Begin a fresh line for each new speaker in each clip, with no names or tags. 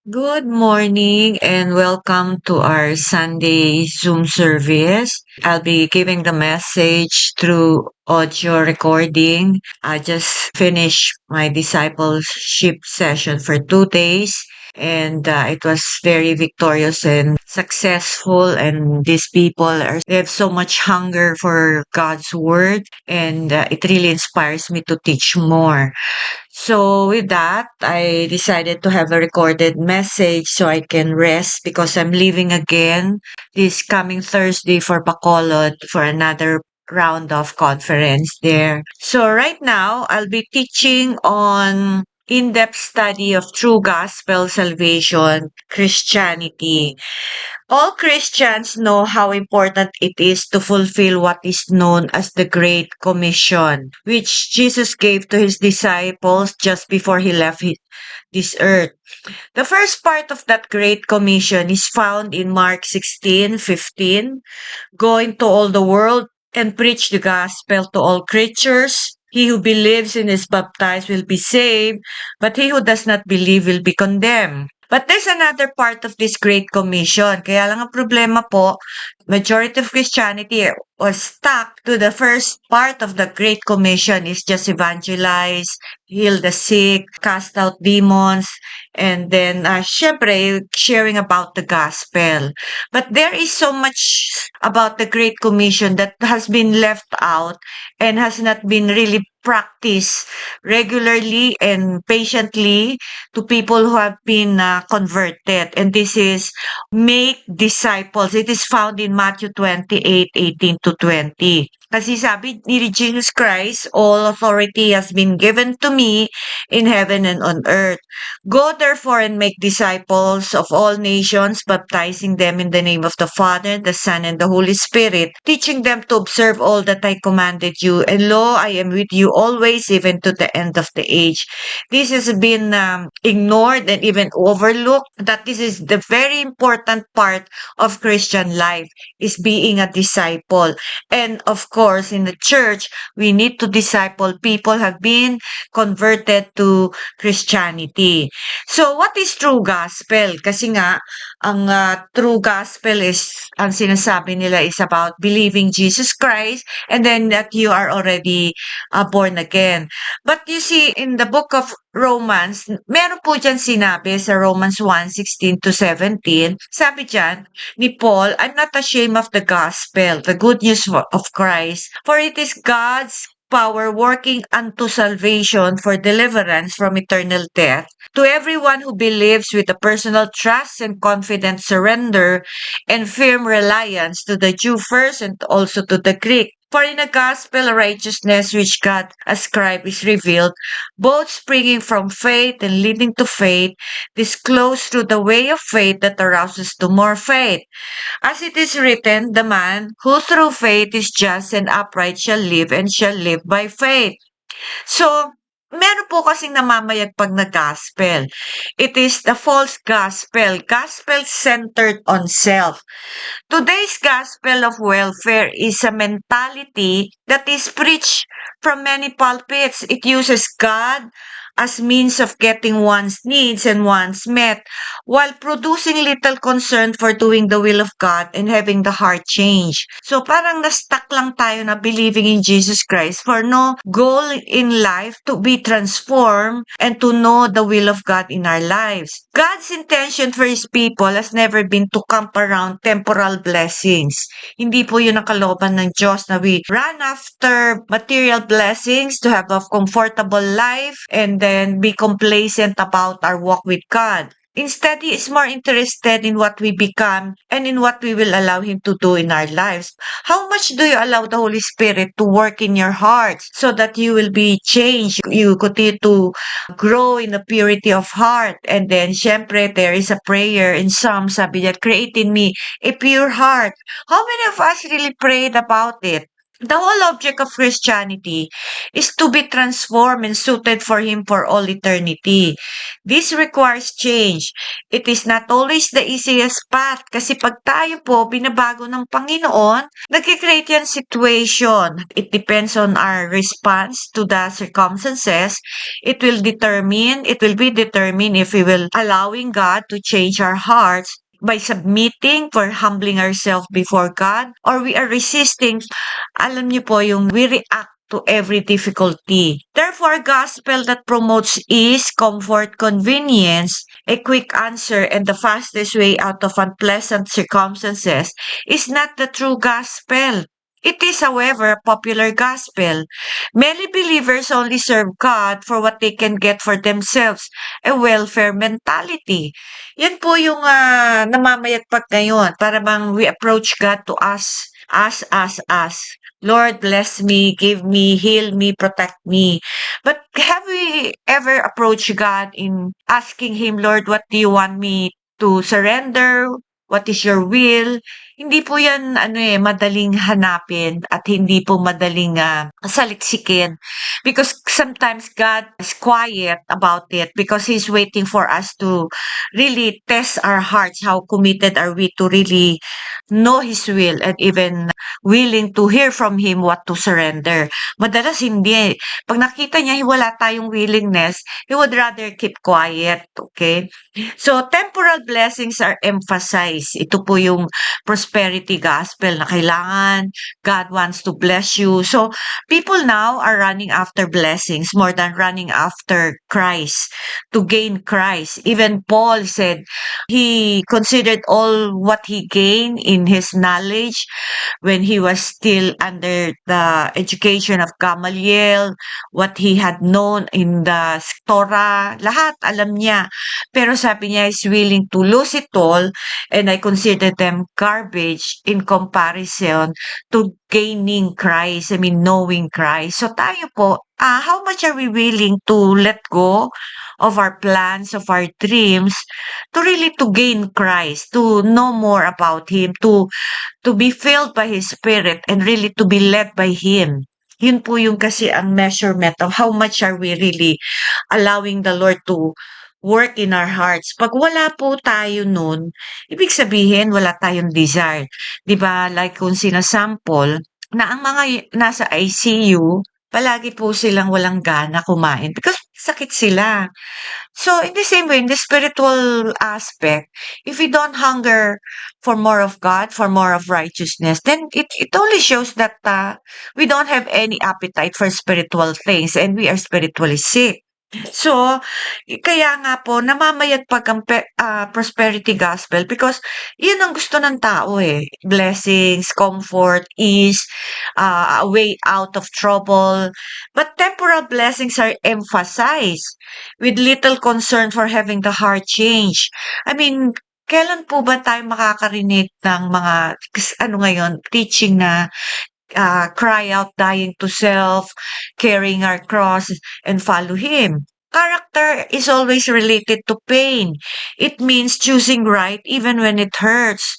Good morning and welcome to our Sunday Zoom service. I'll be giving the message through audio recording. I just finished my discipleship session for 2 days and it was very victorious and successful. And these people they have so much hunger for God's word, and it really inspires me to teach more. So with that, I decided to have a recorded message so I can rest because I'm leaving again this coming Thursday for Bacolod for another round of conference there. So right now, I'll be teaching on in-depth study of true gospel salvation, Christianity. All Christians know how important it is to fulfill what is known as the Great Commission, which Jesus gave to his disciples just before he left this earth. The first part of that Great Commission is found in Mark 16:15, going to all the world and preach the gospel to all creatures. He who believes and is baptized will be saved, but he who does not believe will be condemned. But there's another part of this Great Commission. Kaya lang ang problema po, majority of Christianity was stuck to the first part of the Great Commission is just evangelize, heal the sick, cast out demons, and then syempre, sharing about the gospel. But there is so much about the Great Commission that has been left out and has not been really practiced regularly and patiently to people who have been converted. And this is make disciples. It is found in Matthew 28:18 to 20. Kasi sabi ni Jesus Christ, all authority has been given to me in heaven and on earth. Go therefore and make disciples of all nations, baptizing them in the name of the Father, the Son, and the Holy Spirit, teaching them to observe all that I commanded you. And lo, I am with you always, even to the end of the age. This has been ignored and even overlooked, that this is the very important part of Christian life, is being a disciple. And of course, in the church, we need to disciple people who have been converted to Christianity. So, what is true gospel? Kasi nga, ang true gospel is, ang sinasabi nila is about believing Jesus Christ and then that you are already born again. But you see, in the book of Romans, meron po dyan sinabi sa Romans 1:16 to 17, sabi dyan ni Paul, I'm not ashamed of the gospel, the good news of Christ, for it is God's power working unto salvation for deliverance from eternal death to everyone who believes with a personal trust and confident surrender and firm reliance to the Jew first and also to the Greek. For in the gospel righteousness which God ascribed is revealed, both springing from faith and leading to faith, disclosed through the way of faith that arouses to more faith. As it is written, the man who through faith is just and upright shall live and shall live by faith. So, meron po kasing namamayagpag na gospel. It is the false gospel, gospel-centered on self. Today's gospel of welfare is a mentality that is preached from many pulpits. It uses God as means of getting one's needs and wants met while producing little concern for doing the will of God and having the heart change. So parang na-stuck lang tayo na believing in Jesus Christ for no goal in life to be transformed and to know the will of God in our lives. God's intention for His people has never been to camp around temporal blessings. Hindi po yun ang kalooban ng Diyos na we run after material blessings to have a comfortable life and then be complacent about our walk with God. Instead, He is more interested in what we become and in what we will allow Him to do in our lives. How much do you allow the Holy Spirit to work in your heart so that you will be changed? You continue to grow in the purity of heart. And then, syempre, there is a prayer in Psalms, sabi niya, create in me a pure heart. How many of us really prayed about it? The whole object of Christianity is to be transformed and suited for Him for all eternity. This requires change. It is not always the easiest path kasi pag tayo po binabago ng Panginoon, nagkikreate yan situation. It depends on our response to the circumstances. It will be determined if we will allowing God to change our hearts by submitting, for humbling ourselves before God, or we are resisting. Alam niyo po yung we react to every difficulty. Therefore, gospel that promotes ease, comfort, convenience, a quick answer, and the fastest way out of unpleasant circumstances is not the true gospel. It is, however, a popular gospel. Many believers only serve God for what they can get for themselves, a welfare mentality. Yan po yung namamayagpag ngayon. Para bang we approach God to us. Lord, bless me, give me, heal me, protect me. But have we ever approached God in asking Him, Lord, what do you want me to surrender? What is your will? Hindi po yan madaling hanapin at hindi po madaling saliksikin. Because sometimes God is quiet about it because He's waiting for us to really test our hearts. How committed are we to really know His will and even willing to hear from Him what to surrender. Madalas hindi. Pag nakita niya wala tayong willingness, He would rather keep quiet. Okay? So, temporal blessings are emphasized. Ito po yung prosperity gospel na kailangan God wants to bless you. So, people now are running after blessings more than running after Christ, to gain Christ. Even Paul said he considered all what he gained in his knowledge when he was still under the education of Gamaliel, what he had known in the Torah, lahat alam niya. Pero sabi niya is willing to lose it all, and I consider them garbage in comparison to gaining Christ, knowing Christ. So tayo po, how much are we willing to let go of our plans, of our dreams, to really to gain Christ, to know more about Him, to be filled by His Spirit, and really to be led by Him. Yun po yung kasi ang measurement of how much are we really allowing the Lord to work in our hearts. Pag wala po tayo nun, ibig sabihin wala tayong desire. 'Di ba? Like kung sinasample na ang mga nasa ICU, palagi po silang walang gana kumain because sakit sila. So in the same way, in the spiritual aspect, if we don't hunger for more of God, for more of righteousness, then it only shows that we don't have any appetite for spiritual things and we are spiritually sick. So, kaya nga po namamayagpag ang prosperity gospel because yun ang gusto ng tao eh. Blessings, comfort, ease, a way out of trouble. But temporal blessings are emphasized with little concern for having the heart change. Kailan po ba tayo makakarinig ng mga ngayon, teaching na cry out, dying to self, carrying our cross, and follow Him? Character is always related to pain. It means choosing right even when it hurts.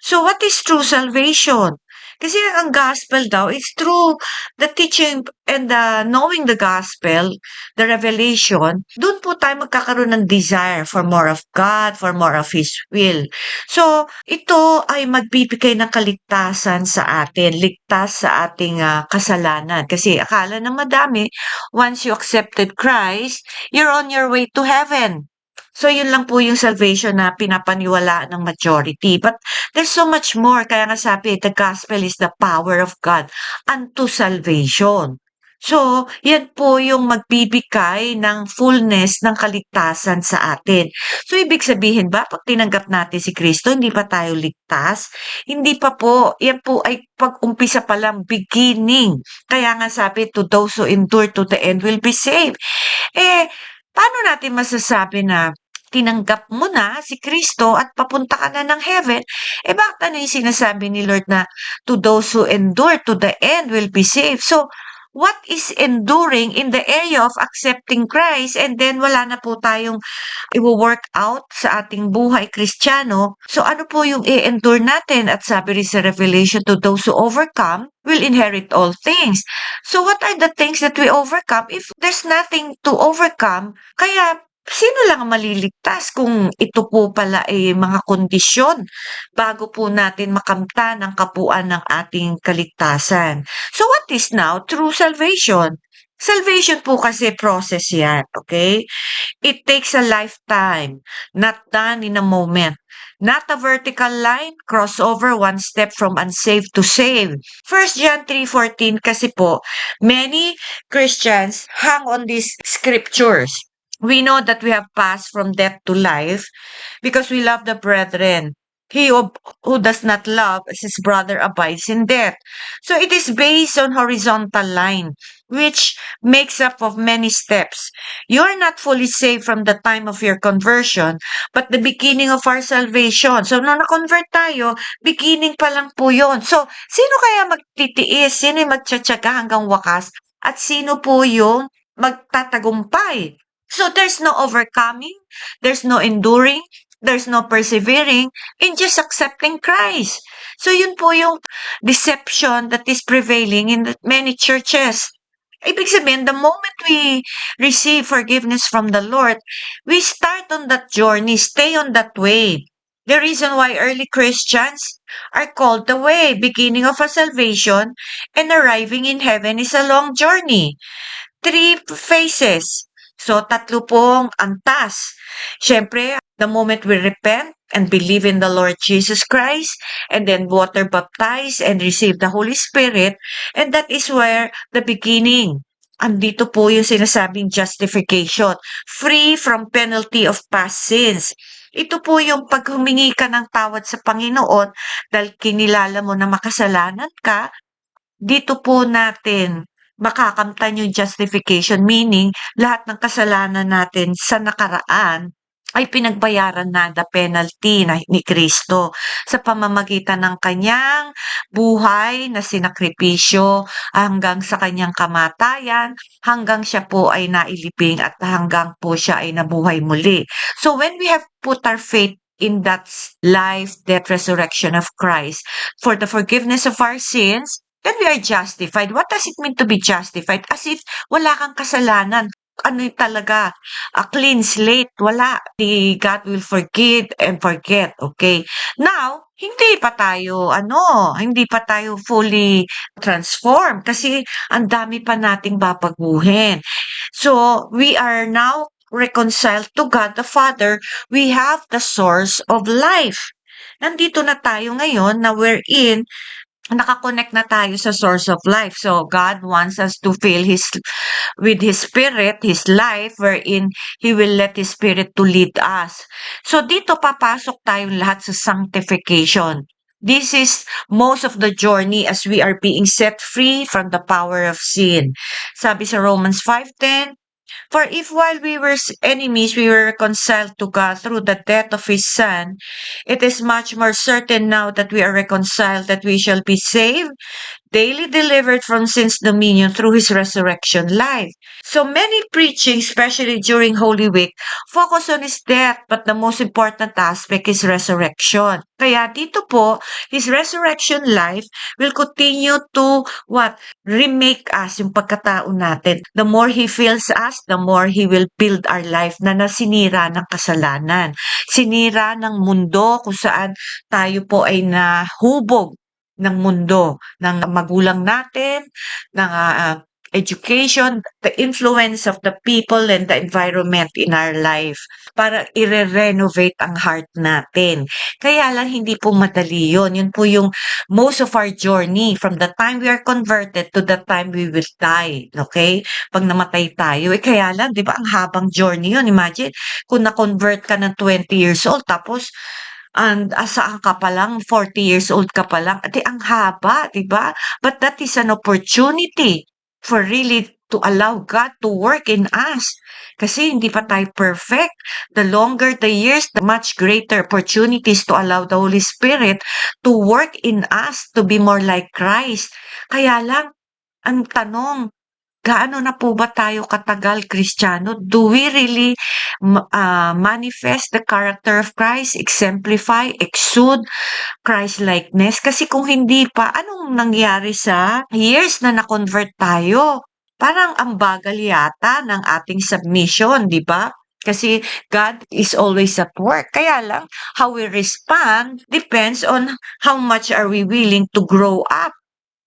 So what is true salvation? Kasi ang gospel daw is through the teaching and the knowing the gospel, the revelation, doon po tayo magkakaroon ng desire for more of God, for more of His will. So, ito ay magbibigay ng kaligtasan sa atin, ligtas sa ating kasalanan. Kasi akala ng madami, once you accepted Christ, you're on your way to heaven. So, yun lang po yung salvation na pinapaniwalaan ng majority. But there's so much more. Kaya nga sabi, the gospel is the power of God unto salvation. So, yan po yung magbibigay ng fullness ng kaligtasan sa atin. So, ibig sabihin ba, pag tinanggap natin si Kristo, hindi pa tayo ligtas? Hindi pa po. Yan po ay pag-umpisa pa lang, beginning. Kaya nga sabi, to those who endure to the end will be saved. Paano natin masasabi na tinanggap mo na si Kristo at papunta ka na ng heaven, bakit yung sinasabi ni Lord na to those who endure to the end will be saved? So, what is enduring in the area of accepting Christ, and then wala na po tayong iwo-work out sa ating buhay Kristiyano. So ano po yung i-endure natin? At sabi rin sa Revelation, to those who overcome will inherit all things. So what are the things that we overcome if there's nothing to overcome? Kaya sino lang ang maliligtas kung ito po pala ay mga kondisyon bago po natin makamtan ang kabuuan ng ating kaligtasan. So what is now true salvation? Salvation po kasi process yan, okay? It takes a lifetime, not done in a moment. Not a vertical line, crossover one step from unsaved to saved. 1 John 3:14 kasi po, many Christians hang on these scriptures. We know that we have passed from death to life because we love the brethren. He who does not love his brother abides in death. So it is based on horizontal line, which makes up of many steps. You are not fully saved from the time of your conversion, but the beginning of our salvation. So, nung na-convert tayo, beginning pa lang po yun. So, sino kaya magtitiis? Sino yung magtsatsaga hanggang wakas? At sino po yung magtatagumpay? So, there's no overcoming, there's no enduring, there's no persevering in just accepting Christ. So, yun po yung deception that is prevailing in many churches. Ibig sabihin, the moment we receive forgiveness from the Lord, we start on that journey, stay on that way. The reason why early Christians are called the way, beginning of a salvation, and arriving in heaven is a long journey. 3 phases. So, tatlo pong antas. Siyempre, the moment we repent and believe in the Lord Jesus Christ, and then water baptize and receive the Holy Spirit, and that is where the beginning. Andito po yung sinasabing justification, free from penalty of past sins. Ito po yung pag humingi ka ng tawad sa Panginoon dahil kinilala mo na makasalanan ka, dito po natin makakamtan yung justification, meaning lahat ng kasalanan natin sa nakaraan ay pinagbayaran na the penalty ni Kristo sa pamamagitan ng kanyang buhay na sinakripisyo hanggang sa kanyang kamatayan, hanggang siya po ay nailibing at hanggang po siya ay nabuhay muli. So when we have put our faith in that life, death, resurrection of Christ for the forgiveness of our sins, then we are justified. What does it mean to be justified? As if wala kang kasalanan. Ano talaga? A clean slate. Wala. God will forgive and forget. Okay? Now, hindi pa tayo fully transformed kasi ang dami pa nating babaguhin. So, we are now reconciled to God the Father. We have the source of life. Nandito na tayo ngayon na we're in naka-connect na tayo sa source of life. So God wants us to fill with His Spirit, His life, wherein He will let His Spirit to lead us. So dito papasok tayong lahat sa sanctification. This is most of the journey as we are being set free from the power of sin. Sabi sa Romans 5:10, for if while we were enemies, we were reconciled to God through the death of His Son, it is much more certain now that we are reconciled that we shall be saved, daily delivered from sin's dominion through His resurrection life. So many preaching, especially during Holy Week, focus on His death, but the most important aspect is resurrection. Kaya dito po, His resurrection life will continue to remake us, yung pagkatao natin. The more He fills us, the more He will build our life na nasinira ng kasalanan. Sinira ng mundo kung saan tayo po ay nahubog ng mundo, ng magulang natin, ng education, the influence of the people and the environment in our life para i-renovate ang heart natin. Kaya lang hindi po madali yun. Yun po yung most of our journey from the time we are converted to the time we will die. Okay? Pag namatay tayo, kaya lang, di ba, ang habang journey yun. Imagine, kung na-convert ka ng 20 years old, tapos and saan ka pa lang, 40 years old ka pa lang, ang haba, di ba? But that is an opportunity for really to allow God to work in us. Kasi hindi pa tayo perfect. The longer the years, the much greater opportunities to allow the Holy Spirit to work in us to be more like Christ. Kaya lang, ang tanong, gaano na po ba tayo katagal Kristiyano? Do we really manifest the character of Christ, exemplify, exude Christ-likeness? Kasi kung hindi pa, anong nangyari sa years na na-convert tayo? Parang ang bagal yata ng ating submission, di ba? Kasi God is always at work. Kaya lang, how we respond depends on how much are we willing to grow up.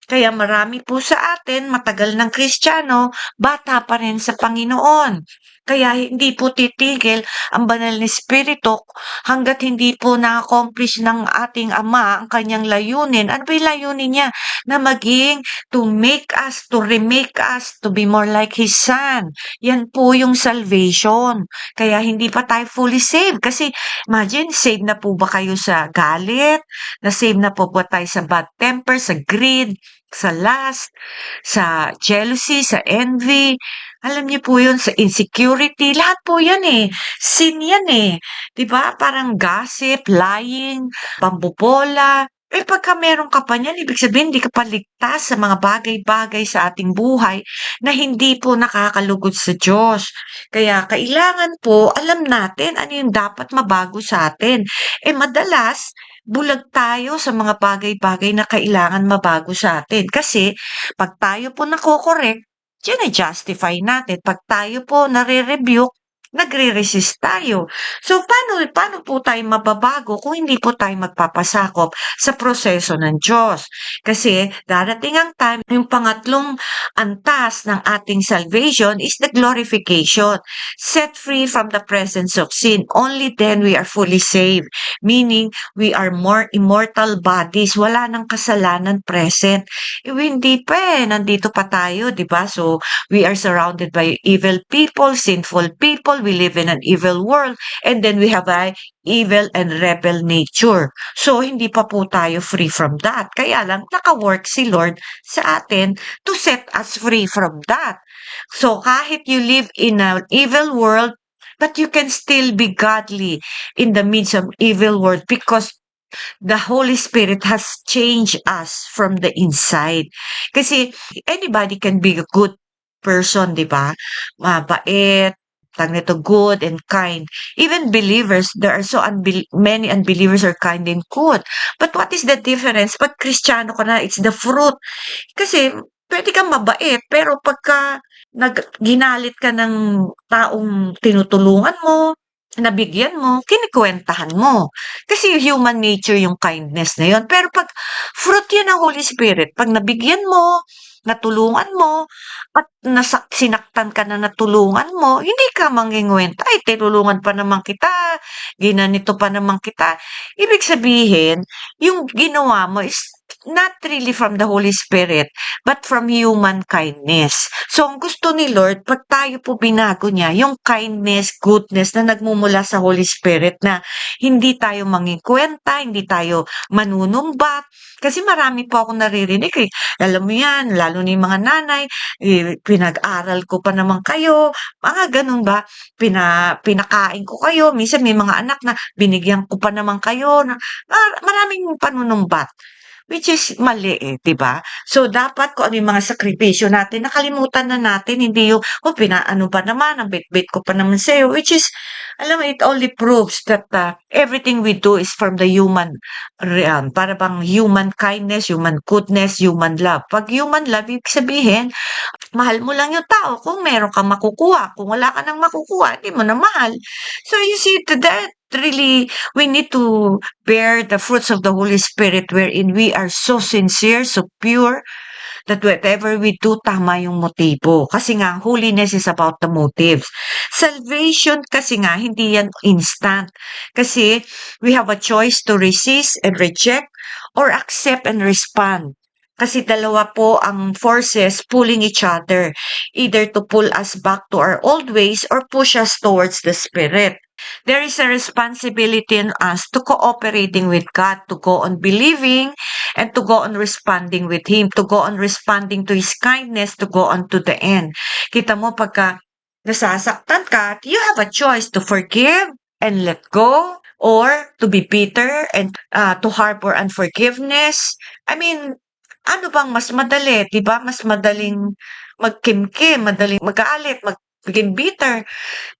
Kaya marami po sa atin, matagal ng Kristiyano, bata pa rin sa Panginoon. Kaya hindi po titigil ang banal na Espiritu hanggat hindi po na-accomplish ng ating Ama ang kanyang layunin. Ano ba yung layunin niya? Na maging, to make us, to remake us, to be more like His Son. Yan po yung salvation. Kaya hindi pa tayo fully saved. Kasi imagine, saved na po ba kayo sa galit? Na-save na po ba tayo sa bad temper, sa greed, sa lust, sa jealousy, sa envy. Alam niyo po yun, sa insecurity. Lahat po yan eh. Sin yan eh. 'Di ba? Parang gossip, lying, pambobola. Eh pagka meron ka pa niyan, ibig sabihin hindi ka pa ligtas sa mga bagay-bagay sa ating buhay na hindi po nakakalugod sa Diyos. Kaya kailangan po alam natin ano yung dapat mabago sa atin. Eh madalas, bulag tayo sa mga bagay-bagay na kailangan mabago sa atin. Kasi 'pag tayo po nako-correct, jini-justify natin. 'Pag tayo po nare-rebuke, nagre-resist tayo. So, paano po tayo mababago kung hindi po tayo magpapasakop sa proseso ng Diyos? Kasi darating ang time, yung pangatlong antas ng ating salvation is the glorification. Set free from the presence of sin. Only then we are fully saved. Meaning, we are more immortal bodies. Wala nang kasalanan present. Hindi pa eh. Nandito pa tayo, di ba? So, we are surrounded by evil people, sinful people. We live in an evil world. And then we have a evil and rebel nature. So, hindi pa po tayo free from that. Kaya lang, naka-work si Lord sa atin to set us free from that. So, kahit you live in an evil world, but you can still be godly in the midst of evil world because the Holy Spirit has changed us from the inside. Kasi anybody can be a good person, di ba? Mabait, tag nito, good and kind. Even believers, there are many unbelievers are kind and good. But what is the difference? Pag Kristiyano ka na, it's the fruit. Kasi puwede kang mabait, pero pagka ginalit ka ng taong tinutulungan mo, nabigyan mo, kinukuwentahan mo. Kasi human nature yung kindness na yun. Pero 'pag fruit yan ng Holy Spirit, 'pag nabigyan mo, natulungan mo, at sinaktan ka na natulungan mo, hindi ka manginguwenta, "Ay tinulungan pa naman kita, ginanito pa naman kita." Ibig sabihin, yung ginawa mo is not really from the Holy Spirit, but from human kindness. So, ang gusto ni Lord, 'pag tayo po binago niya, yung kindness, goodness na nagmumula sa Holy Spirit na hindi tayo mangingkuwenta, hindi tayo manunumbat. Kasi marami po akong naririnig eh. Alam mo yan, lalo na yung mga nanay, pinag-aral ko pa naman kayo, mga ganun ba? Pinakain ko kayo. Minsan may mga anak na binigyan ko pa naman kayo. Maraming panunumbat. Which is mali eh, 'di ba? So, dapat kung ano yung mga sakripisyo natin, nakalimutan na natin, hindi yung, "Oh, pinaano pa naman, ang bait-bait ko pa naman sa'yo." Which is, alam mo, it only proves that everything we do is from the human realm. Para bang human kindness, human goodness, human love. 'Pag human love, ibig sabihin, mahal mo lang yung tao kung meron kang makukuha. Kung wala ka ng makukuha, hindi mo na mahal. So, you see, that really, we need to bear the fruits of the Holy Spirit wherein we are so sincere, so pure, that whatever we do, tama yung motibo. Kasi nga, holiness is about the motives. Salvation, kasi nga, hindi yan instant. Kasi we have a choice to resist and reject or accept and respond. Kasi dalawa po ang forces pulling each other, either to pull us back to our old ways or push us towards the Spirit. There is a responsibility in us to cooperating with God, to go on believing and to go on responding with Him, to go on responding to His kindness, to go on to the end. Kita mo pagka nasasaktan ka, you have a choice to forgive and let go or to be bitter and to harbor unforgiveness. I mean, Ano bang mas madali, 'di ba? Mas madaling magkimkim, madaling magalit, maging bitter.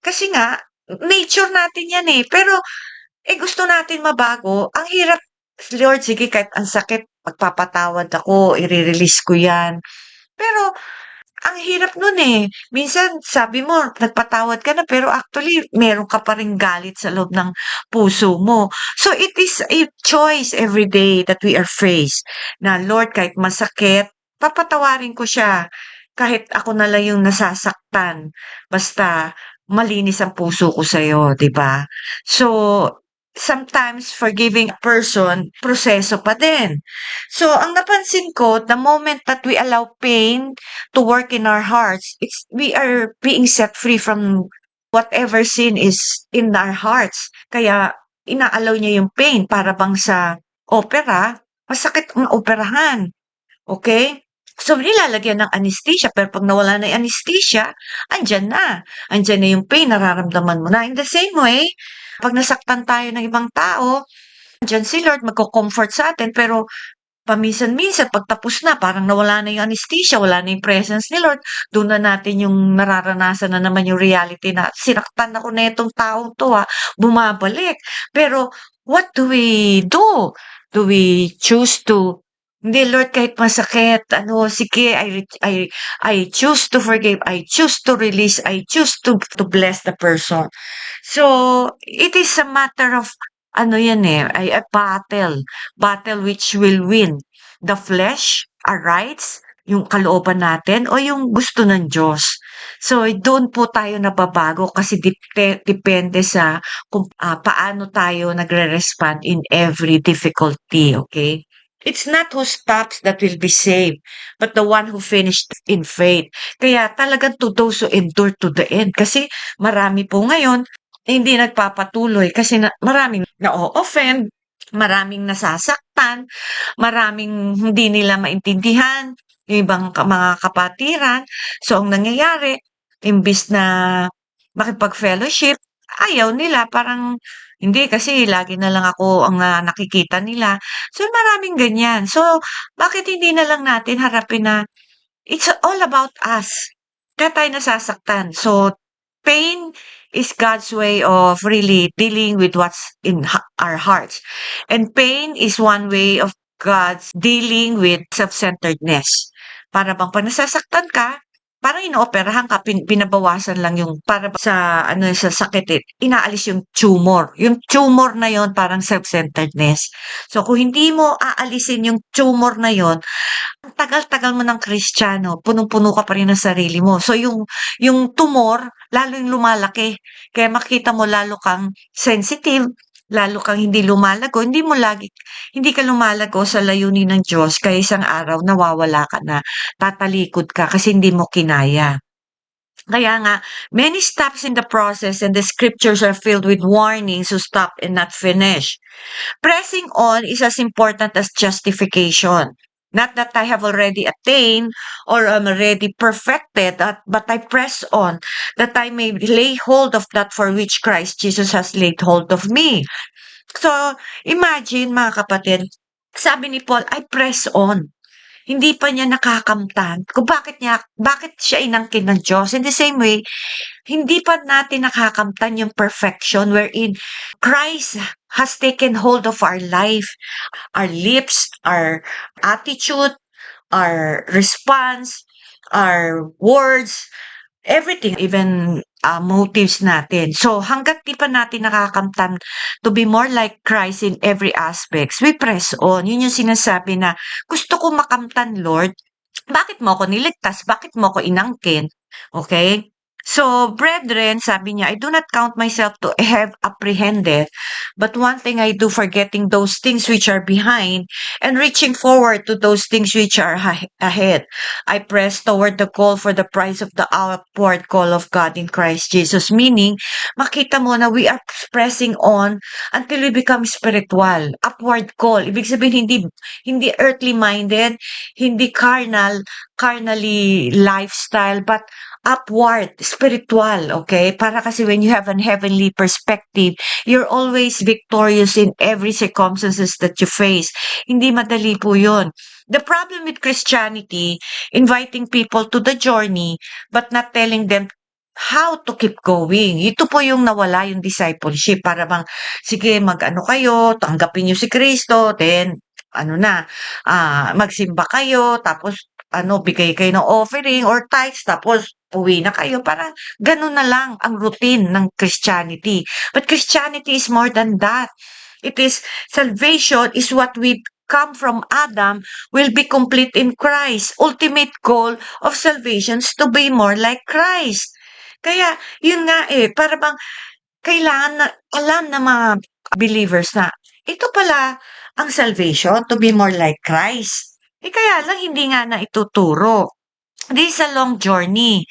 Kasi nga, nature natin 'yan, eh. Pero, gusto natin mabago. Ang hirap, Lord, sige kahit ang sakit, magpapatawad ako, ire-release ko 'yan. Pero ang hirap nun, eh. Minsan sabi mo nagpatawad ka na pero actually meron ka pa ring galit sa loob ng puso mo. So it is a choice every day that we are faced na, Lord, kahit masakit, papatawarin ko siya. Kahit ako na lang yung nasasaktan, basta malinis ang puso ko sa'yo, 'di ba? So, sometimes forgiving a person, proseso pa din. So, ang napansin ko, the moment that we allow pain to work in our hearts, we are being set free from whatever sin is in our hearts. Kaya inaalaw niya yung pain para bang sa opera, masakit ang operahan, okay? So, nilalagyan ng anesthesia pero 'pag nawala na yung anesthesia, andiyan na. Andiyan na yung pain, nararamdaman mo na. In the same way, 'pag nasaktan tayo ng ibang tao, andiyan si Lord magko-comfort sa atin pero paminsan-minsan 'pag tapos na parang nawala na yung anesthesia, wala na yung presence ni Lord, dun na natin yung nararanasan na naman yung reality na, "Sinaktan ako netong taong 'to, bumabalik." Pero what do we do? Do we choose to, "Hindi Lord, kahit masakit ano, sige I choose to forgive, I choose to release, I choose to bless the person." So, it is a matter of ano yan, eh, ay a battle which will win, the flesh, our rights, yung kalooban natin o yung gusto ng Diyos. So, doon po tayo nababago kasi depende sa kung, paano tayo nagre-respond in every difficulty, okay? It's not who stops that will be saved, but the one who finished in faith. Kaya talagang to those who endure to the end. Kasi marami po ngayon hindi nagpapatuloy kasi maraming na offend, maraming nasasaktan, maraming hindi nila maintindihan yung ibang mga kapatiran. So, ang nangyayari, imbis na makipag-fellowship, ayaw nila. Parang, hindi kasi lagi na lang ako ang nakikita nila. So, maraming ganyan. So, bakit hindi na lang natin harapin na it's all about us. Kaya tayo nasasaktan. So, pain is God's way of really dealing with what's in our hearts. And pain is one way of God's dealing with self-centeredness. Para bang pag nasasaktan ka, parang inooperahan ka, binabawasan lang yung para sa ano sa sakit, inaalis yung tumor. Yung tumor na yon parang self-centeredness. So kung hindi mo aalisin yung tumor na yon, ang tagal-tagal mo ng Kristiyano, punong-puno ka pa rin ng sarili mo. So yung tumor lalo yung lumalaki. Kaya makita mo lalo kang sensitive, lalo kang hindi lumalago, hindi ka lumalago sa layunin ng Diyos kaya isang araw nawawala ka na, tatalikod ka kasi hindi mo kinaya. Kaya nga, many steps in the process and the scriptures are filled with warnings to stop and not finish. Pressing on is as important as justification. Not that I have already attained or am already perfected, but I press on that I may lay hold of that for which Christ Jesus has laid hold of me. So, imagine mga kapatid, sabi ni Paul, I press on. Hindi pa niya nakakamtan kung bakit siya inangkin ng Diyos. In the same way, hindi pa natin nakakamtan yung perfection wherein Christ has taken hold of our life, our lips, our attitude, our response, our words, everything, even motives natin. So hangga't di pa natin nakakamtan to be more like Christ in every aspects, we press on. Yun yung sinasabi na, gusto ko makamtan, Lord. Bakit mo ako niligtas? Bakit mo ako inangkin? Okay? So, brethren, sabi niya, I do not count myself to have apprehended, but one thing I do, forgetting those things which are behind and reaching forward to those things which are ahead. I press toward the goal for the prize of the upward call of God in Christ Jesus. Meaning, makita mo na we are pressing on until we become spiritual. Upward call. Ibig sabihin, hindi earthly minded, hindi carnally lifestyle, but upward, spiritual, okay? Para kasi when you have an heavenly perspective, you're always victorious in every circumstances that you face. Hindi madali po yun. The problem with Christianity, inviting people to the journey, but not telling them how to keep going. Ito po yung nawala yung discipleship. Para bang, sige, mag-ano kayo, tanggapin niyo si Kristo, then, ano na, magsimba kayo, tapos, bigay kayo ng offering or tithes, tapos, uwi na kayo. Parang, ganun na lang ang routine ng Christianity. But Christianity is more than that. It is, salvation is what we come from Adam will be complete in Christ. Ultimate goal of salvation is to be more like Christ. Kaya, yun nga para bang kailangan na alam ng mga believers na ito pala ang salvation, to be more like Christ. Kaya lang hindi nga na ituturo. This is a long journey.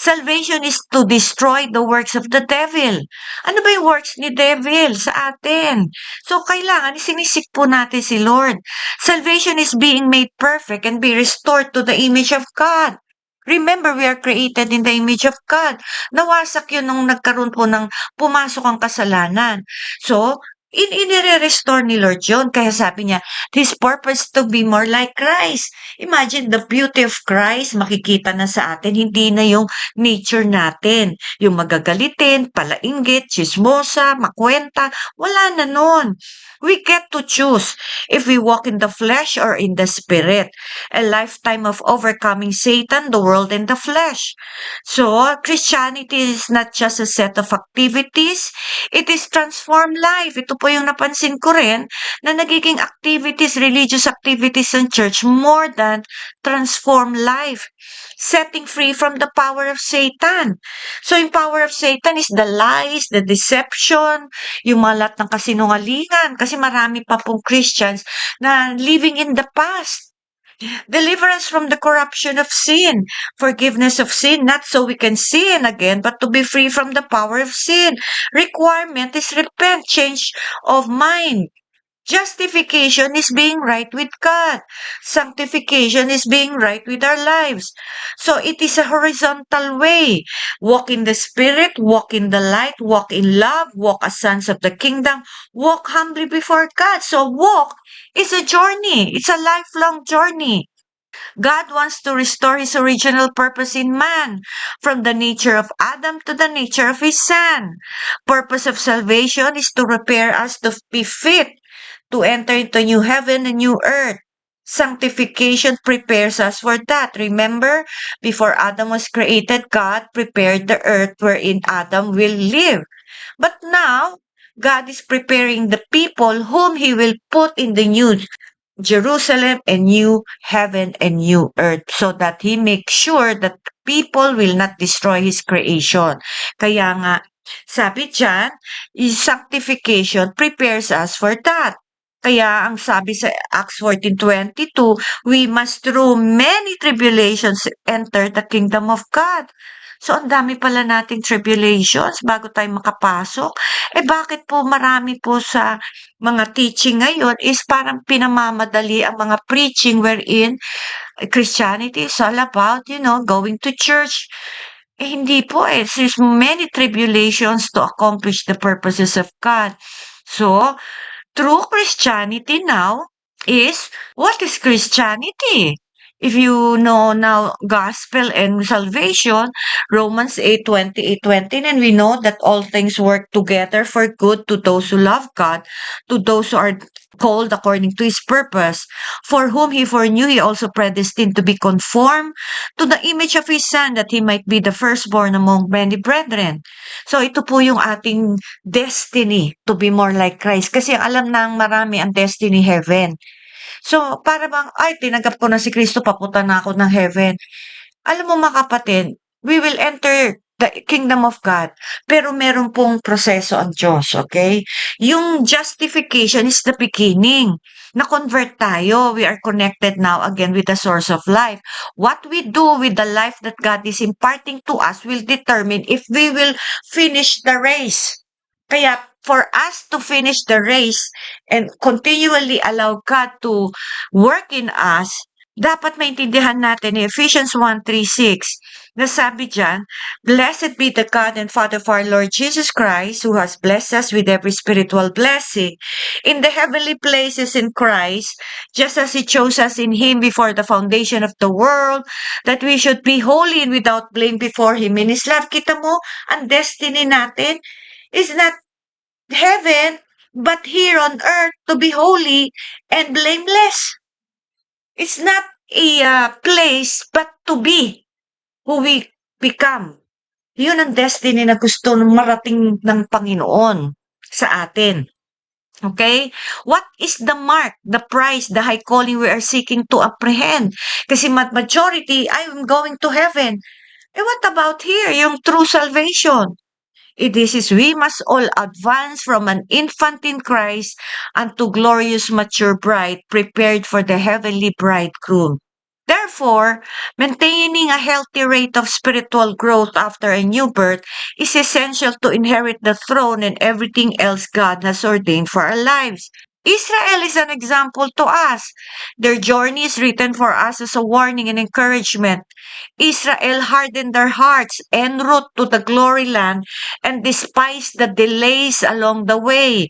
Salvation is to destroy the works of the devil. Ano ba yung works ni devil sa atin? So, kailangan sinisik po natin si Lord. Salvation is being made perfect and be restored to the image of God. Remember, we are created in the image of God. Nawasak yun nung nagkaroon po ng pumasok ang kasalanan. So, inire-restore ni Lord yun. Kaya sabi niya, His purpose to be more like Christ. Imagine the beauty of Christ, makikita na sa atin, hindi na yung nature natin. Yung magagalitin, palainggit, chismosa, makwenta, wala na nun. We get to choose if we walk in the flesh or in the spirit. A lifetime of overcoming Satan, the world, and the flesh. So, Christianity is not just a set of activities, it is transformed life. Ito po yung napansin ko rin na nagiging activities, religious activities ng church more than transform life. Setting free from the power of Satan. So, yung power of Satan is the lies, the deception, yung mga lahat ng kasinungalingan. Kasi marami pa pong Christians na living in the past. Deliverance from the corruption of sin, forgiveness of sin, not so we can sin again, but to be free from the power of sin. Requirement is repent, change of mind. Justification is being right with God. Sanctification is being right with our lives. So it is a horizontal way. Walk in the Spirit, walk in the light, walk in love, walk as sons of the kingdom, walk humbly before God. So walk is a journey. It's a lifelong journey. God wants to restore His original purpose in man, from the nature of Adam to the nature of His Son. Purpose of salvation is to prepare us to be fit to enter into new heaven and new earth. Sanctification prepares us for that. Remember, before Adam was created, God prepared the earth wherein Adam will live. But now, God is preparing the people whom He will put in the new Jerusalem and new heaven and new earth, so that He makes sure that people will not destroy His creation. Kaya nga, sabi dyan, sanctification prepares us for that. Kaya ang sabi sa Acts 14:22, we must through many tribulations enter the kingdom of God. So, ang dami pala nating tribulations bago tayo makapasok. Bakit po marami po sa mga teaching ngayon is parang pinamamadali ang mga preaching wherein Christianity is all about, going to church. Hindi po There's many tribulations to accomplish the purposes of God. So, true Christianity now is, what is Christianity? If you know now gospel and salvation, Romans 8:28-29, we know that all things work together for good to those who love God, to those who are called according to His purpose, for whom He foreknew, He also predestined to be conformed to the image of His Son, that He might be the firstborn among many brethren. So ito po yung ating destiny, to be more like Christ. Kasi alam ng marami ang destiny heaven. So, para bang, ay, tinanggap ko na si Kristo, papunta na ako ng heaven. Alam mo mga kapatid, we will enter the kingdom of God, pero meron pong proseso ang Diyos, okay? Yung justification is the beginning. Na-convert tayo. We are connected now again with the source of life. What we do with the life that God is imparting to us will determine if we will finish the race. Kaya, for us to finish the race and continually allow God to work in us, dapat maintindihan natin ni Ephesians 1:3-6 na sabi diyan, "Blessed be the God and Father of our Lord Jesus Christ, who has blessed us with every spiritual blessing in the heavenly places in Christ, just as He chose us in Him before the foundation of the world, that we should be holy and without blame before Him in His love." Kita mo, ang destiny natin is not heaven, but here on earth to be holy and blameless. It's not a place, but to be who we become. Yun ang destiny na gusto marating ng Panginoon sa atin. Okay? What is the mark, the prize, the high calling we are seeking to apprehend? Kasi majority, I'm going to heaven. What about here? Yung true salvation. This is we must all advance from an infant in Christ unto glorious mature bride prepared for the heavenly bridegroom. Therefore, maintaining a healthy rate of spiritual growth after a new birth is essential to inherit the throne and everything else God has ordained for our lives. Israel is an example to us. Their journey is written for us as a warning and encouragement. Israel hardened their hearts en route to the glory land and despised the delays along the way.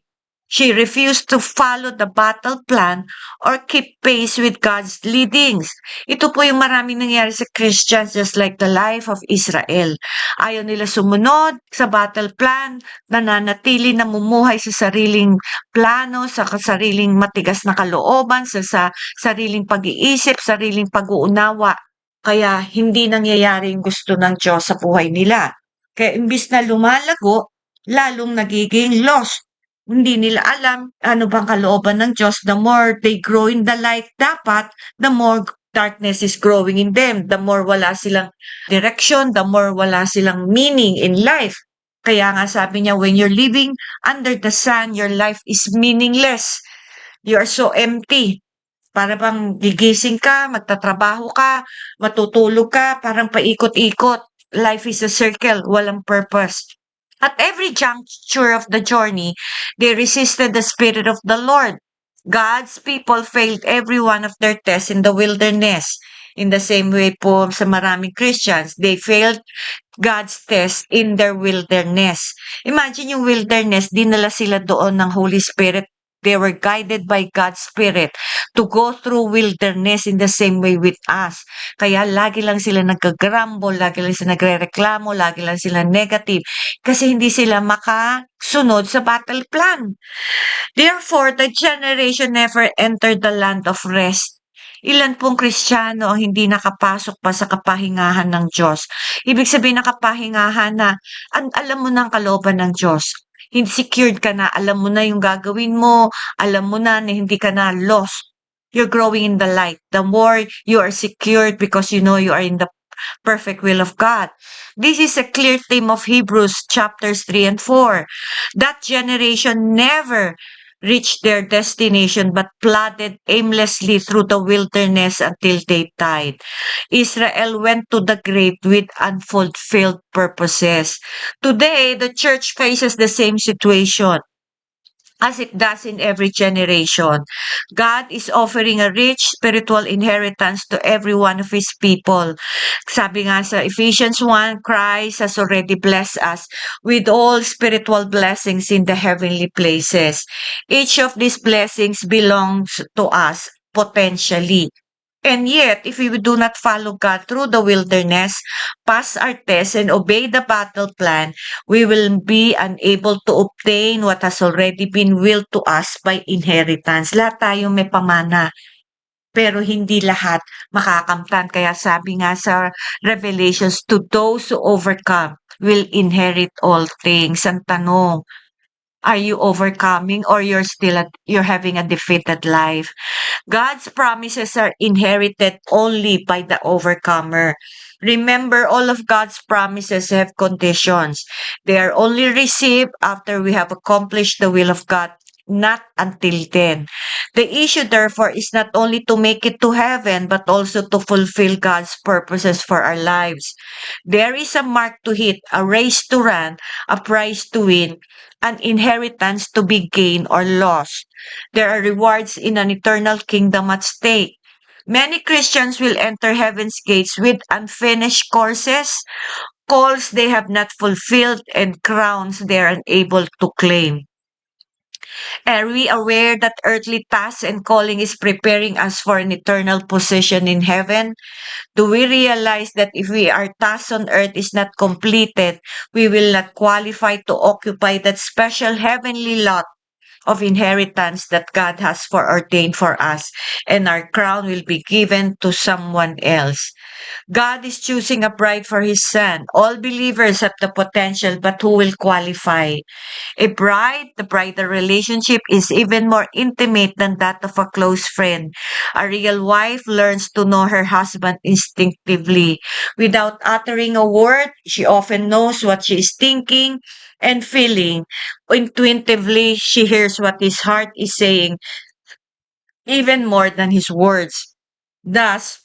She refused to follow the battle plan or keep pace with God's leadings. Ito po yung maraming nangyari sa Christians, just like the life of Israel. Ayaw nila sumunod sa battle plan, nananatili namumuhay sa sariling plano, sa sariling matigas na kalooban, sa sariling pag-iisip, sariling pag-uunawa. Kaya hindi nangyayari yung gusto ng Diyos sa buhay nila. Kaya imbis na lumalago, lalong nagiging lost. Hindi nila alam ano bang kalooban ng Diyos. The more they grow in the light dapat, the more darkness is growing in them. The more wala silang direction, the more wala silang meaning in life. Kaya nga sabi niya, when you're living under the sun, your life is meaningless. You are so empty. Para bang gigising ka, magtatrabaho ka, matutulog ka, parang paikot-ikot. Life is a circle, walang purpose. At every juncture of the journey, they resisted the Spirit of the Lord. God's people failed every one of their tests in the wilderness. In the same way po sa maraming Christians, they failed God's test in their wilderness. Imagine yung wilderness, dinala sila doon ng Holy Spirit. They were guided by God's Spirit to go through wilderness in the same way with us. Kaya lagi lang sila nagka-grumble, lagi lang sila nagre-reklamo, lagi lang sila negative kasi hindi sila makasunod sa battle plan. Therefore, the generation never entered the land of rest. Ilan pong Kristiyano ang hindi nakapasok pa sa kapahingahan ng Diyos? Ibig sabihin nakapahingahan na alam mo ng kalooban ng Diyos. Secured ka na, alam mo na yung gagawin mo, alam mo na hindi ka na lost. You're growing in the light. The more you are secured because you know you are in the perfect will of God. This is a clear theme of Hebrews chapters 3 and 4. That generation never reached their destination but plodded aimlessly through the wilderness until they died. Israel went to the grave with unfulfilled purposes. Today, the church faces the same situation as it does in every generation. God is offering a rich spiritual inheritance to every one of His people. Sabi nga sa Ephesians 1, Christ has already blessed us with all spiritual blessings in the heavenly places. Each of these blessings belongs to us potentially. And yet, if we do not follow God through the wilderness, pass our tests, and obey the battle plan, we will be unable to obtain what has already been willed to us by inheritance. Lahat tayo may pamana, pero hindi lahat makakamtan. Kaya sabi nga sa Revelations, to those who overcome will inherit all things. Ang tanong, are you overcoming or you're having a defeated life? God's promises are inherited only by the overcomer. Remember, all of God's promises have conditions. They are only received after we have accomplished the will of God, not until then. The issue, therefore, is not only to make it to heaven, but also to fulfill God's purposes for our lives. There is a mark to hit, a race to run, a prize to win, an inheritance to be gained or lost. There are rewards in an eternal kingdom at stake. Many Christians will enter heaven's gates with unfinished courses, calls they have not fulfilled, and crowns they are unable to claim. Are we aware that earthly task and calling is preparing us for an eternal position in heaven? Do we realize that if our task on earth is not completed, we will not qualify to occupy that special heavenly lot of inheritance that God has foreordained for us, and our crown will be given to someone else? God is choosing a bride for His Son. All believers have the potential, but who will qualify? A bride, the bridal relationship is even more intimate than that of a close friend. A real wife learns to know her husband instinctively. Without uttering a word, she often knows what she is thinking and feeling. Intuitively, she hears what his heart is saying, even more than his words. Thus,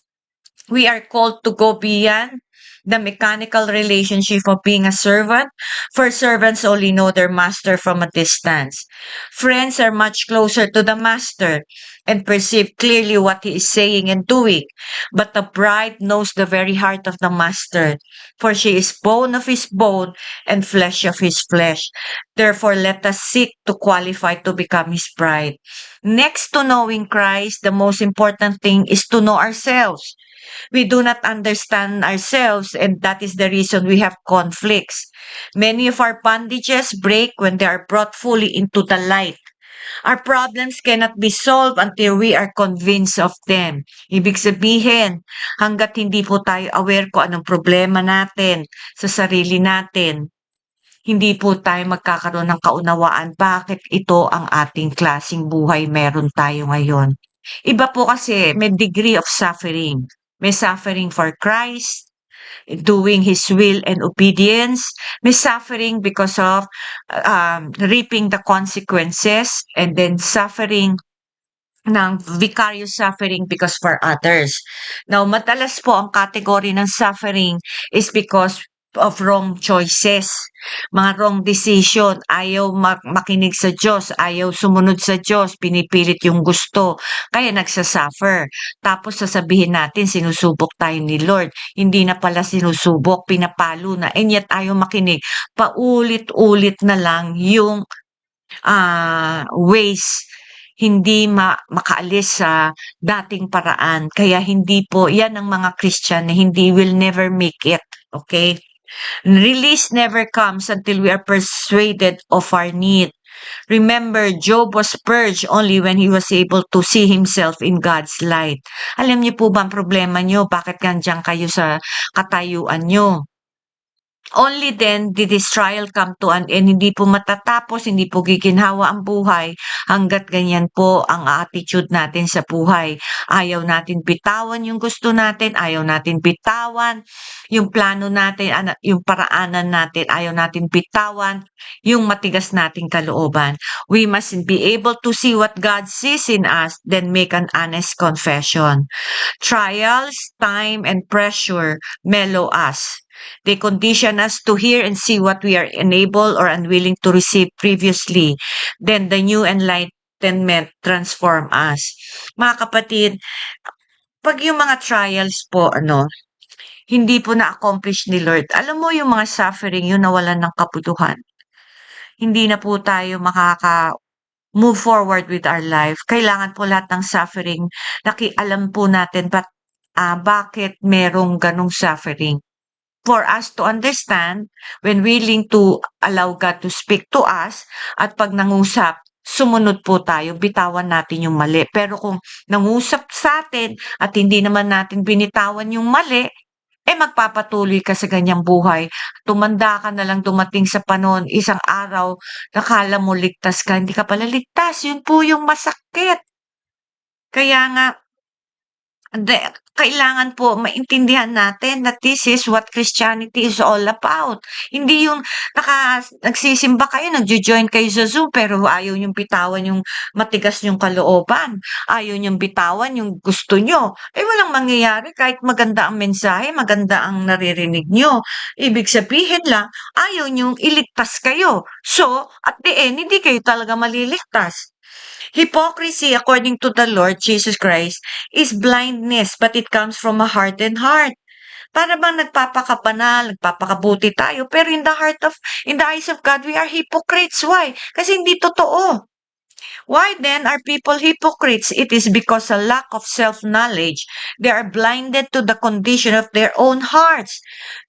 we are called to go beyond the mechanical relationship of being a servant, for servants only know their master from a distance. Friends are much closer to the master and perceive clearly what he is saying and doing. But the bride knows the very heart of the master, for she is bone of his bone and flesh of his flesh. Therefore, let us seek to qualify to become his bride. Next to knowing Christ, the most important thing is to know ourselves. We do not understand ourselves, and that is the reason we have conflicts. Many of our bondages break when they are brought fully into the light. Our problems cannot be solved until we are convinced of them. Ibig sabihin, hanggat hindi po tayo aware kung anong problema natin sa sarili natin, hindi po tayo magkakaroon ng kaunawaan bakit ito ang ating klasing buhay meron tayo ngayon. Iba po kasi may degree of suffering. May suffering for Christ, doing His will and obedience. May suffering because of reaping the consequences, and then suffering ng vicarious suffering because for others. Now, madalas po ang category ng suffering is because of wrong choices, mga wrong decision, ayaw makinig sa Diyos, ayaw sumunod sa Diyos, pinipilit yung gusto, kaya nagsasuffer. Tapos sasabihin natin, sinusubok tayo ni Lord. Hindi na pala sinusubok, pinapalo na, and yet ayaw makinig. Paulit-ulit na lang yung ways, hindi makaalis sa dating paraan. Kaya hindi po, yan ang mga Christian na hindi will never make it. Okay? Release never comes until we are persuaded of our need. Remember, Job was purged only when he was able to see himself in God's light. Alam niyo po ba ang problema niyo? Bakit ganyan kayo sa katayuan niyo? Only then did his trial come to an end. Hindi po matatapos, hindi po giginhawa ang buhay hanggat ganyan po ang attitude natin sa buhay. Ayaw natin bitawan yung gusto natin, ayaw natin bitawan yung plano natin, yung paraanan natin, ayaw natin bitawan yung matigas nating kalooban. We must be able to see what God sees in us, then make an honest confession. Trials, time, and pressure mellow us. They condition us to hear and see what we are unable or unwilling to receive previously. Then the new enlightenment transform us. Mga kapatid, pag yung mga trials po, hindi po na-accomplish ni Lord, alam mo yung mga suffering, yung nawalan ng kabutuhan. Hindi na po tayo move forward with our life. Kailangan po lahat ng suffering, alam po natin bakit merong ganong suffering. For us to understand, when willing to allow God to speak to us, at pag nangusap, sumunod po tayo, bitawan natin yung mali. Pero kung nangusap sa atin at hindi naman natin binitawan yung mali, magpapatuloy ka sa ganyang buhay. Tumanda ka na lang, dumating sa panahon, isang araw, nakala mo ligtas ka, hindi ka pala ligtas. Yun po yung masakit. Kaya nga, kailangan po maintindihan natin that this is what Christianity is all about. Hindi yung nagsisimba kayo, nagjo-join kayo sa Zoom, pero ayaw niyong bitawan yung matigas niyong kalooban. Ayaw niyong bitawan yung gusto niyo. Walang mangyayari kahit maganda ang mensahe, maganda ang naririnig niyo. Ibig sabihin lang, ayaw niyong iligtas kayo. So, at the end, hindi kayo talaga maliligtas. Hypocrisy, according to the Lord Jesus Christ, is blindness, but it comes from a hardened heart. Para bang nagpapakabanal, nagpapakabuti tayo, pero in the eyes of God, we are hypocrites. Why? Kasi hindi totoo. Why then are people hypocrites? It is because a lack of self-knowledge. They are blinded to the condition of their own hearts.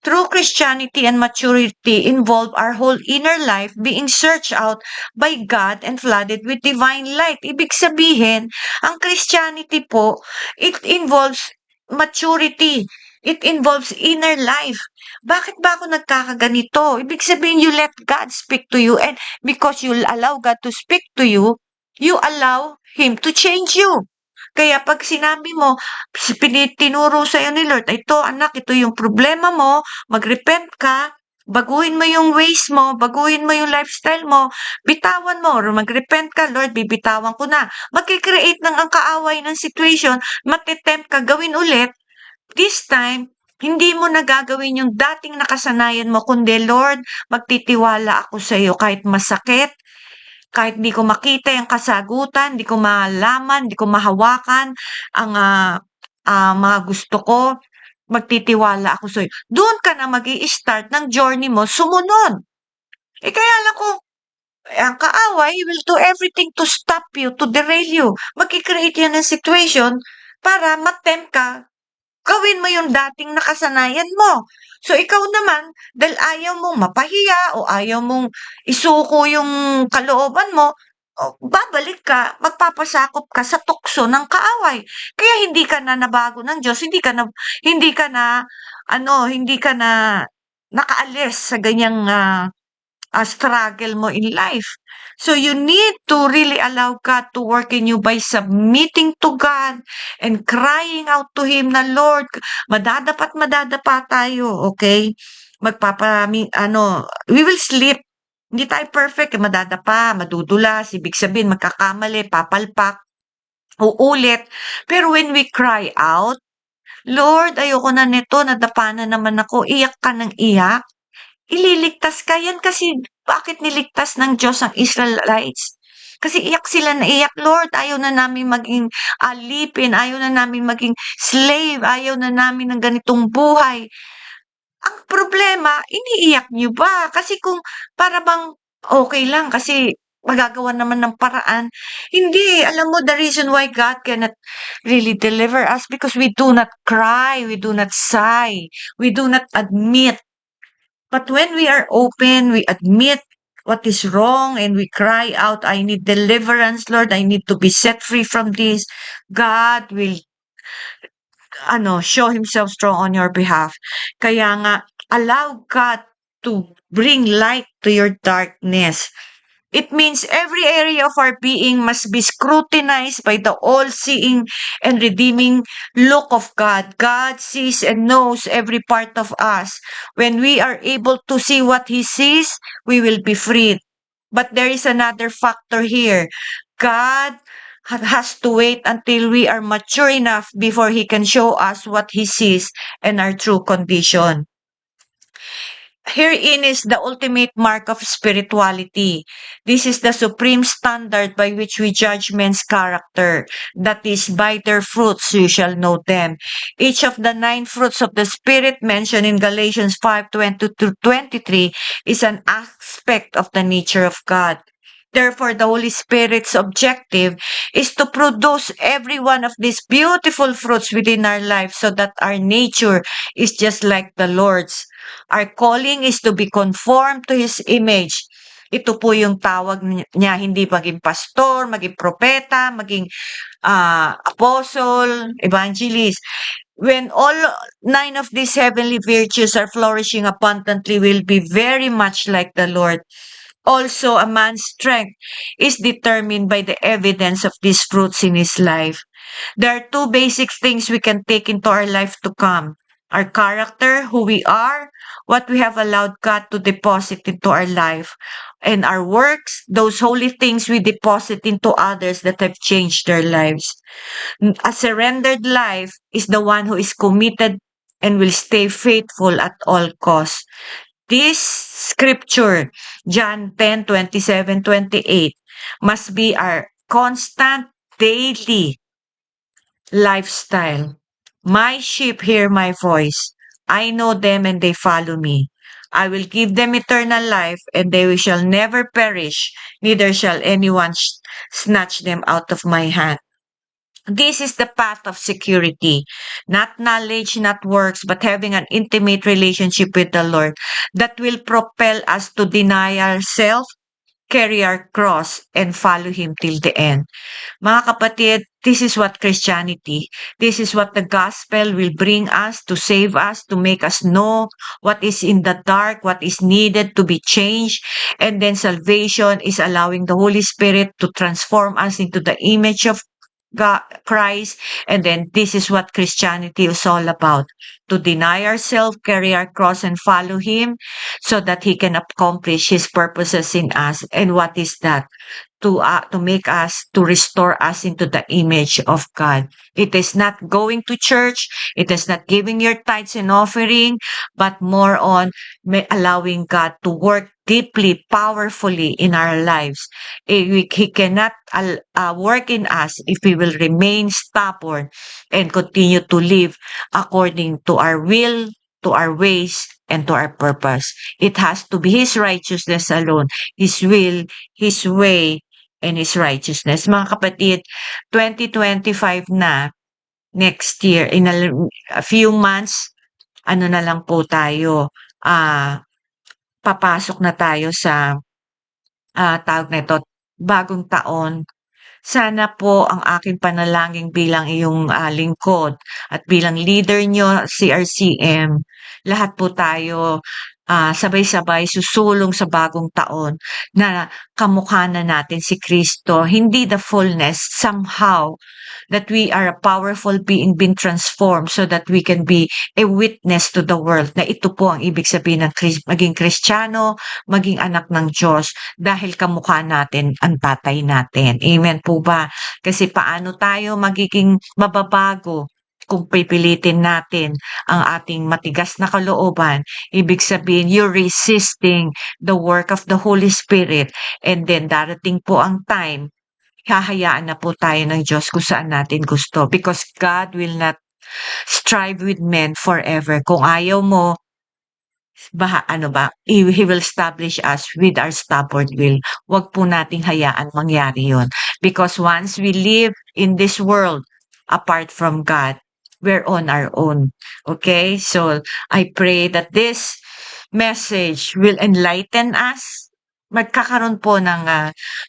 True Christianity and maturity involve our whole inner life being searched out by God and flooded with divine light. Ibig sabihin, ang Christianity po, it involves maturity. It involves inner life. Bakit ba ako nagkakaganito? Ibig sabihin, you let God speak to you, and because you allow God to speak to you, you allow Him to change you. Kaya pag sinabi mo, tinuro sa'yo ni Lord, ito anak, ito yung problema mo, mag-repent ka, baguhin mo yung ways mo, baguhin mo yung lifestyle mo, bitawan mo, or mag-repent ka, Lord, bibitawan ko na. Magkikreate ng ang kaaway ng situation, matitempt ka gawin ulit, this time, hindi mo na gagawin yung dating nakasanayan mo, kundi Lord, magtitiwala ako sa iyo kahit masakit, kahit di ko makita yung kasagutan, di ko malaman, di ko mahawakan ang mga gusto ko, magtitiwala ako sa iyo. Doon ka na mag-i-start ng journey mo, sumunod. Kaya lang ko, ang kaaway will do everything to stop you, to derail you. Magkikreate yan ng situation para matempt ka, gawin mo yung dating nakasanayan mo. So, ikaw naman, dahil ayaw mong mapahiya o ayaw mong isuko yung kalooban mo, babalik ka, magpapasakop ka sa tukso ng kaaway. Kaya hindi ka na nabago ng Diyos, hindi ka na nakaalis sa ganyang struggle mo in life. So you need to really allow God to work in you by submitting to God and crying out to Him na, Lord, madadapa tayo, okay? We will sleep. Hindi tayo perfect, madadapa, madudulas, ibig sabihin, magkakamali, papalpak, uulit. Pero when we cry out, Lord, ayoko na nito, nadapa na naman ako, iyak ka ng iyak, ililigtas ka. Yan kasi bakit niligtas ng Diyos ang Israelites? Kasi iyak sila na iyak, Lord, ayaw na namin maging alipin, ayaw na namin maging slave, ayaw na namin ng ganitong buhay. Ang problema, iniiyak niyo ba? Kasi kung para bang okay lang kasi magagawa naman ng paraan. Hindi, alam mo, the reason why God cannot really deliver us because we do not cry, we do not sigh, we do not admit. But when we are open, we admit what is wrong and we cry out, I need deliverance, Lord. I need to be set free from this. God will show himself strong on your behalf. Kaya nga, allow God to bring light to your darkness. It means every area of our being must be scrutinized by the all-seeing and redeeming look of God. God sees and knows every part of us. When we are able to see what He sees, we will be freed. But there is another factor here. God has to wait until we are mature enough before He can show us what He sees and our true condition. Herein is the ultimate mark of spirituality. This is the supreme standard by which we judge men's character. That is, by their fruits you shall know them. Each of the 9 fruits of the Spirit mentioned in Galatians 5:20-23 is an aspect of the nature of God. Therefore, the Holy Spirit's objective is to produce every one of these beautiful fruits within our life so that our nature is just like the Lord's. Our calling is to be conformed to His image. Ito po yung tawag niya, hindi maging pastor, maging propeta, maging apostle, evangelist. When all 9 of these heavenly virtues are flourishing abundantly, we'll be very much like the Lord. Also, a man's strength is determined by the evidence of these fruits in his life. There are 2 basic things we can take into our life to come. Our character, who we are, what we have allowed God to deposit into our life, and our works, those holy things we deposit into others that have changed their lives. A surrendered life is the one who is committed and will stay faithful at all costs. This scripture, John 10:27-28, must be our constant, daily lifestyle. My sheep hear my voice. I know them and they follow me. I will give them eternal life and they shall never perish, neither shall anyone snatch them out of my hand. This is the path of security, not knowledge, not works, but having an intimate relationship with the Lord that will propel us to deny ourselves, carry our cross, and follow Him till the end. Mga kapatid, this is what Christianity, this is what the gospel will bring us to save us, to make us know what is in the dark, what is needed to be changed. And then salvation is allowing the Holy Spirit to transform us into the image of God, Christ. And then this is what Christianity is all about, to deny ourselves, carry our cross, and follow Him so that He can accomplish His purposes in us. And what is that? To make us, to restore us into the image of God. It is not going to church, it is not giving your tithes and offering, but more on allowing God to work deeply, powerfully in our lives. He cannot work in us if we will remain stubborn and continue to live according to our will, to our ways, and to our purpose. It has to be His righteousness alone, His will, His way, and His righteousness. Mga kapatid, 2025 na, next year, in a few months, ano na lang po tayo, papasok na tayo sa, tawag nito, bagong taon. Sana po ang aking panalangin bilang iyong lingkod at bilang leader nyo, CRCM, lahat po tayo sabay-sabay susulong sa bagong taon na kamukha na natin si Kristo. Hindi the fullness, somehow, that we are a powerful being being transformed so that we can be a witness to the world na ito po ang ibig sabihin ng maging Kristiyano, maging anak ng Diyos dahil kamukha natin ang tatay natin. Amen po ba? Kasi paano tayo magiging mababago kung pipilitin natin ang ating matigas na kalooban? Ibig sabihin, you're resisting the work of the Holy Spirit, and then darating po ang time, hahayaan na po tayo ng Diyos kung saan natin gusto, because God will not strive with men forever. Kung ayaw mo, He will establish us with our stubborn will. Huwag po nating hayaan mangyari yon. Because once we live in this world apart from God, we're on our own. Okay? So, I pray that this message will enlighten us. Magkakaroon po ng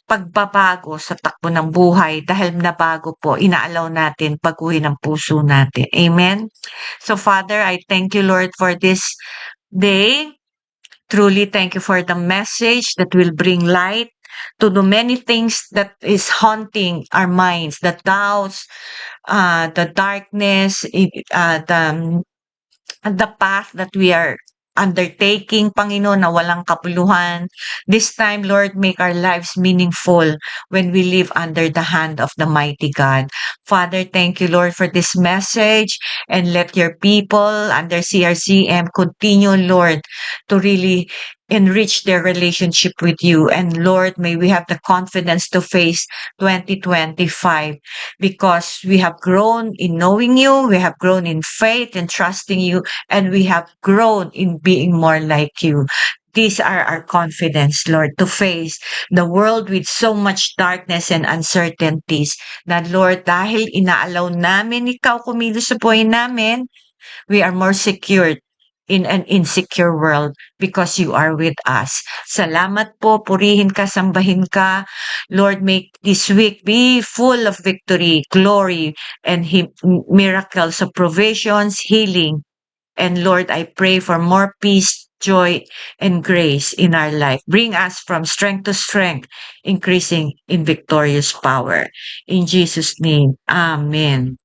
pagbabago sa takbo ng buhay dahil nabago po, inaalaw natin baguhin ang puso natin. Amen? So, Father, I thank you, Lord, for this day. Truly thank you for the message that will bring light to the many things that is haunting our minds, the doubts, the darkness, the path that we are undertaking, Panginoon, na walang kapuluhan. This time, Lord, make our lives meaningful when we live under the hand of the mighty God. Father, thank you, Lord, for this message, and let your people under CRCM continue, Lord, to really enrich their relationship with you. And Lord, may we have the confidence to face 2025 because we have grown in knowing you, we have grown in faith and trusting you, and we have grown in being more like you. These are our confidence, Lord, to face the world with so much darkness and uncertainties. Na Lord, dahil inaalaw namin ikaw kumilos sa buhay namin, we are more secured in an insecure world because you are with us. Salamat po, purihin ka, sambahin ka. Lord, make this week be full of victory, glory, and miracles of provisions, healing. And Lord, I pray for more peace, joy, and grace in our life. Bring us from strength to strength, increasing in victorious power. In Jesus' name, Amen.